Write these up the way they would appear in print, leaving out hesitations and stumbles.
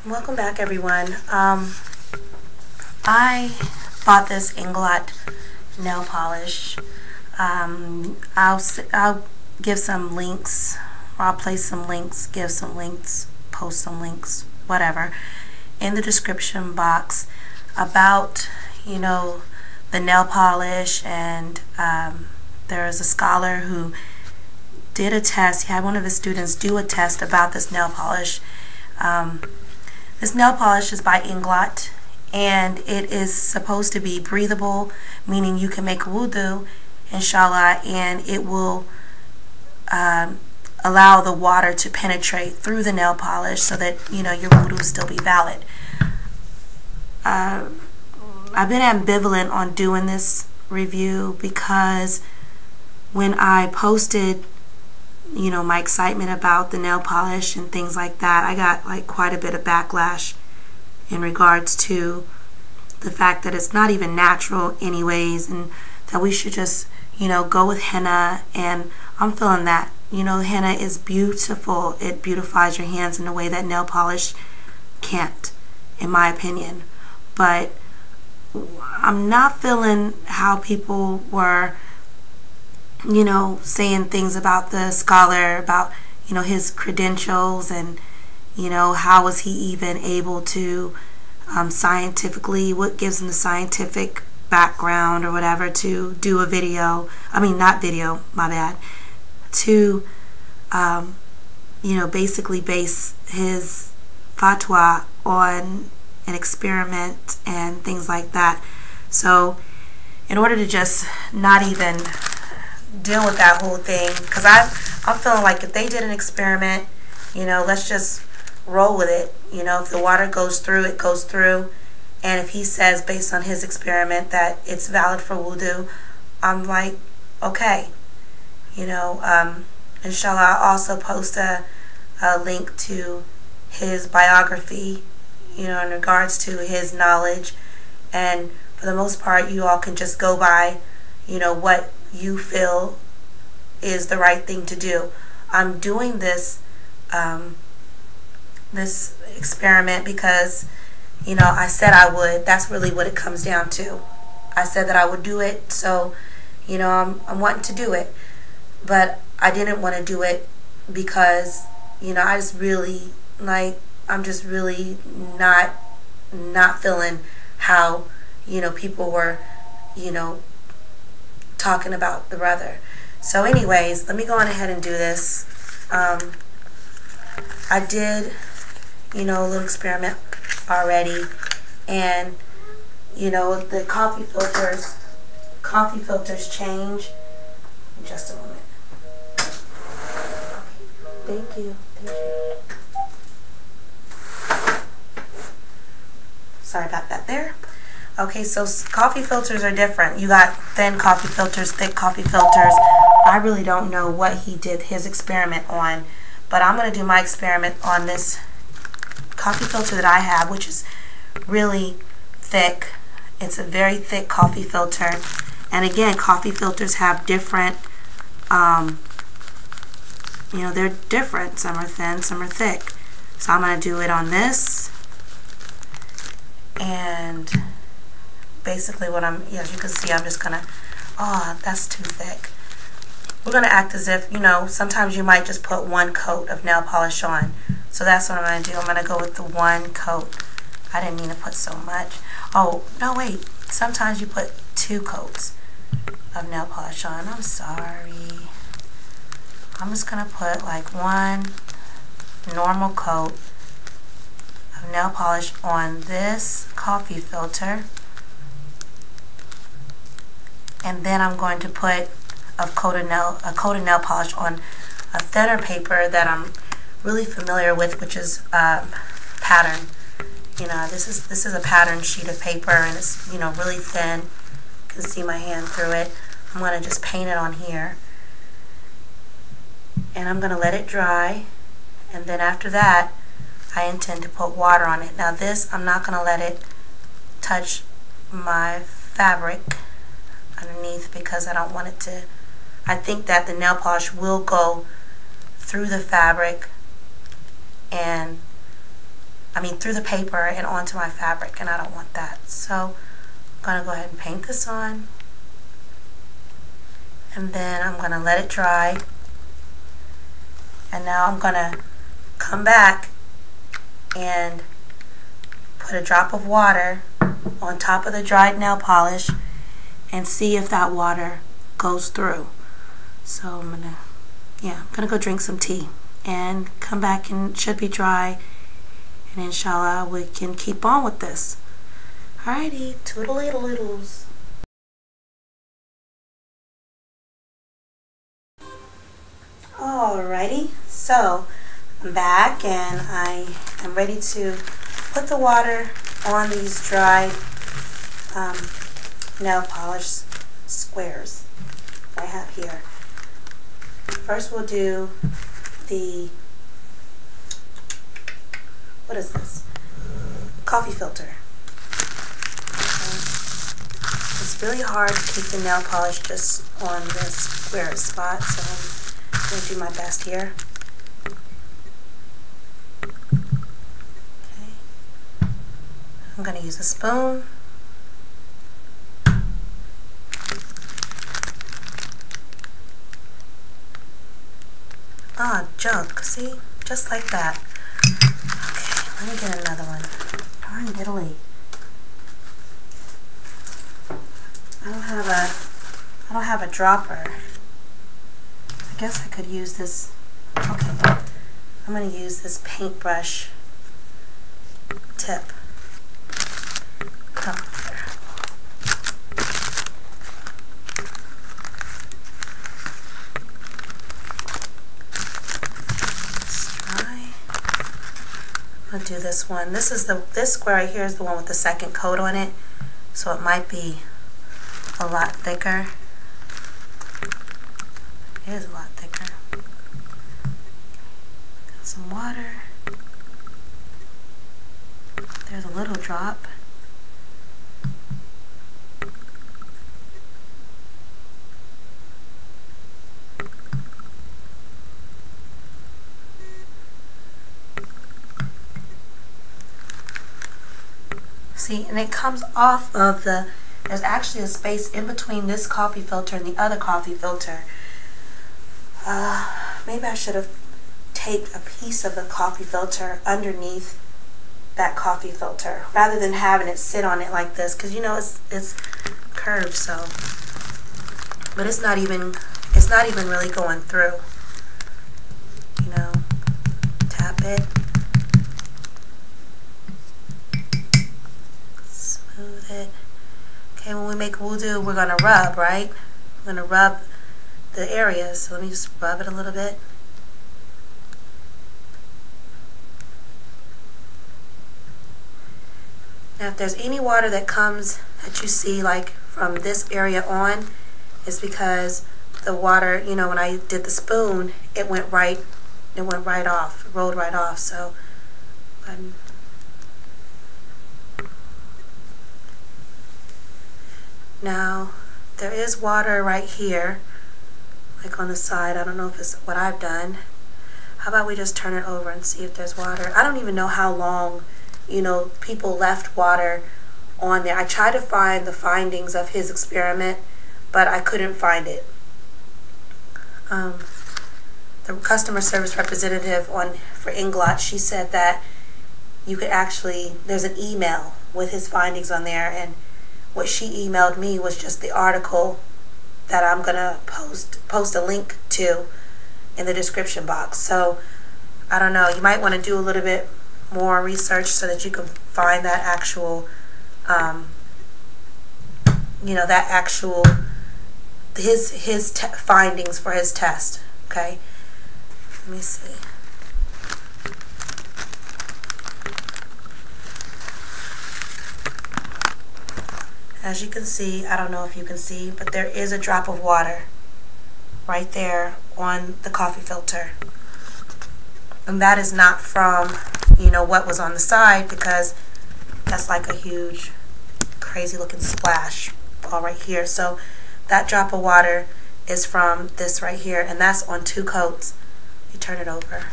Welcome back, everyone. I bought this Inglot nail polish. I'll give some links, or I'll place some links, give some links, post some links, whatever, in the description box about, the nail polish. And there is a scholar who did a test. He had one of his students do a test about this nail polish. This nail polish is by Inglot, and it is supposed to be breathable, meaning you can make wudu, inshallah, and it will allow the water to penetrate through the nail polish so that your wudu will still be valid. I've been ambivalent on doing this review because when I posted my excitement about the nail polish and things like that, I got quite a bit of backlash in regards to the fact that it's not even natural anyways, and that we should just go with henna. And I'm feeling that henna is beautiful. It beautifies your hands in a way that nail polish can't, in my opinion. But I'm not feeling how people were saying things about the scholar, about his credentials, and how was he even able to scientifically, what gives him the scientific background or whatever to do a video, not video, my bad, to basically base his fatwa on an experiment and things like that. So in order to just not even deal with that whole thing, because I'm feeling like if they did an experiment, let's just roll with it. If the water goes through, it goes through. And if he says based on his experiment that it's valid for wudu, I'm like, okay. Inshallah, I'll also post a link to his biography, in regards to his knowledge. And for the most part, you all can just go by, what you feel is the right thing to do. I'm doing this this experiment because I said I would. That's really what it comes down to. I said that I would do it, so I'm wanting to do it. But I didn't want to do it because I just really I'm just really not feeling how people were talking about the brother. So anyways, let me go on ahead and do this. I did a little experiment already, and the coffee filters change in just a moment. Thank you. Sorry about that there. Okay, so coffee filters are different. You got thin coffee filters, thick coffee filters. I really don't know what he did his experiment on, but I'm going to do my experiment on this coffee filter that I have, which is really thick. It's a very thick coffee filter. And again, coffee filters have different, they're different. Some are thin, some are thick. So I'm going to do it on this. And basically what as you can see, I'm just gonna, that's too thick. We're gonna act as if, sometimes you might just put one coat of nail polish on. So that's what I'm gonna do. I'm gonna go with the one coat. I didn't mean to put so much. Oh, no, wait. Sometimes you put 2 coats of nail polish on. I'm sorry. I'm just gonna put like one normal coat of nail polish on this coffee filter. And then I'm going to put a coat of nail polish on a thinner paper that I'm really familiar with, which is pattern. This is a pattern sheet of paper, and it's really thin. You can see my hand through it. I'm going to just paint it on here, and I'm going to let it dry. And then after that, I intend to put water on it. Now this, I'm not going to let it touch my fabric underneath because I don't want it to. I think that the nail polish will go through the fabric and through the paper and onto my fabric, and I don't want that. So I'm going to go ahead and paint this on, and then I'm going to let it dry. And now I'm going to come back and put a drop of water on top of the dried nail polish and see if that water goes through. So I'm gonna go drink some tea and come back, and it should be dry, and inshallah we can keep on with this. Alrighty, toodle-oodle-oodles. Alrighty, so I'm back and I am ready to put the water on these dried nail polish squares I have here. First we'll do the, what is this? Coffee filter. Okay. It's really hard to keep the nail polish just on this square spot, so I'm going to do my best here. Okay. I'm going to use a spoon. Ah, junk. See? Just like that. Okay, let me get another one. Darn diddly. I don't have a dropper. I guess I could use this. Okay. I'm going to use this paintbrush tip. Oh, there. I'll do this one. This square right here is the one with the second coat on it, so it might be a lot thicker. It is a lot thicker. Got some water. There's a little drop. See, and it comes off of the, there's actually a space in between this coffee filter and the other coffee filter. Maybe I should have taped a piece of the coffee filter underneath that coffee filter rather than having it sit on it like this, because you know it's curved, so, but it's not even really going through. You know, tap it. Smooth it. Okay, when we make wudu, we're going to rub, right? We're going to rub the areas. So let me just rub it a little bit. Now if there's any water that comes that you see like from this area on, it's because the water, you know, when I did the spoon, it went right off, rolled right off. So now there is water right here, like on the side. I don't know if it's what I've done. How about we just turn it over and see if there's water? I don't even know how long, you know, people left water on there. I tried to find the findings of his experiment, but I couldn't find it. The customer service representative for Inglot, she said that you could actually, there's an email with his findings on there, and what she emailed me was just the article that I'm gonna post a link to in the description box. So I don't know, you might want to do a little bit more research so that you can find that actual you know, that actual his findings for his test. Okay, let me see. As you can see, I don't know if you can see, but there is a drop of water right there on the coffee filter. And that is not from, you know, what was on the side, because that's like a huge, crazy looking splash all right here. So that drop of water is from this right here, and that's on 2 coats. You turn it over.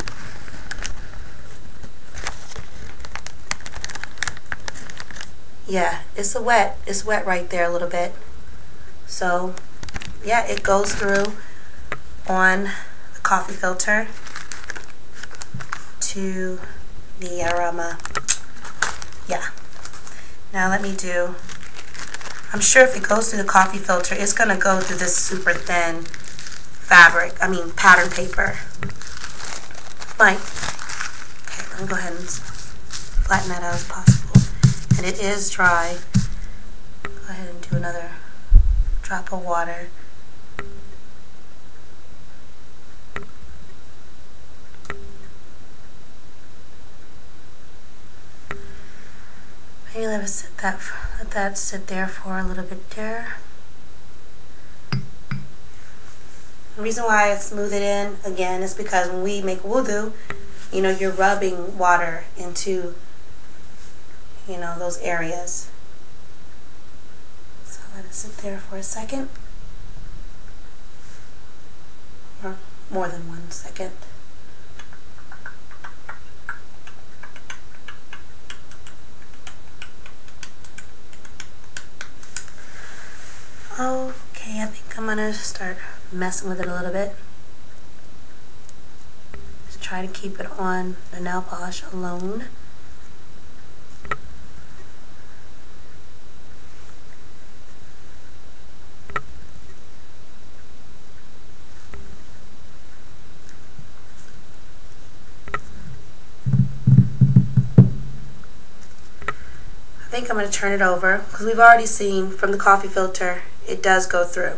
yeah, it's wet right there a little bit. So yeah, it goes through on the coffee filter to the aroma. Yeah. Now let me do, I'm sure if it goes through the coffee filter, it's going to go through this super thin pattern paper. Like, okay, let me go ahead and flatten that out as possible. And it is dry. Go ahead and do another drop of water. Maybe let that sit there for a little bit there. The reason why I smooth it in again is because when we make wudu, you know, you're rubbing water into, you know, those areas. So let it sit there for a second, or more than 1 second. Okay, I think I'm gonna start messing with it a little bit. Just try to keep it on the nail polish alone. I think I'm going to turn it over because we've already seen from the coffee filter it does go through.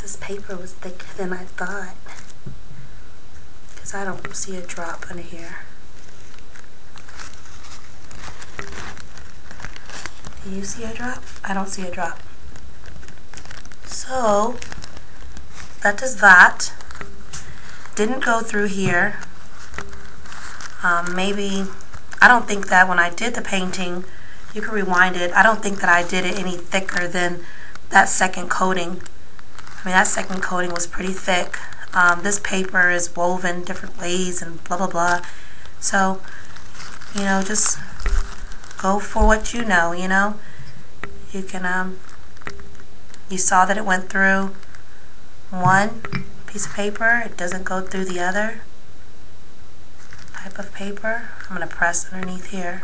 This paper was thicker than I thought, because I don't see a drop under here. Do you see a drop? I don't see a drop. So that is that. Didn't go through here. Maybe, I don't think that when I did the painting, you can rewind it, I don't think that I did it any thicker than that second coating. I mean, that second coating was pretty thick. This paper is woven different ways and blah, blah, blah. So, you know, just go for what you know, you know. You can, you saw that it went through one piece of paper. It doesn't go through the other type of paper. I'm going to press underneath here.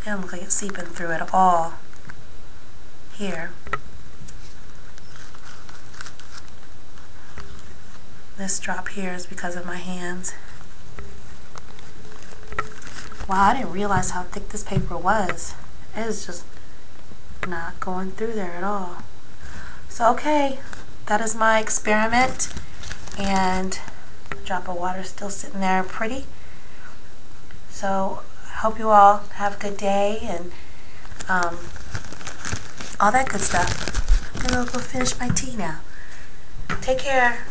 It doesn't look like it's seeping through at all here. This drop here is because of my hands. Wow, I didn't realize how thick this paper was. It is just not going through there at all. So okay, that is my experiment, and a drop of water is still sitting there pretty. So hope you all have a good day and all that good stuff. I'm gonna go finish my tea now. Take care.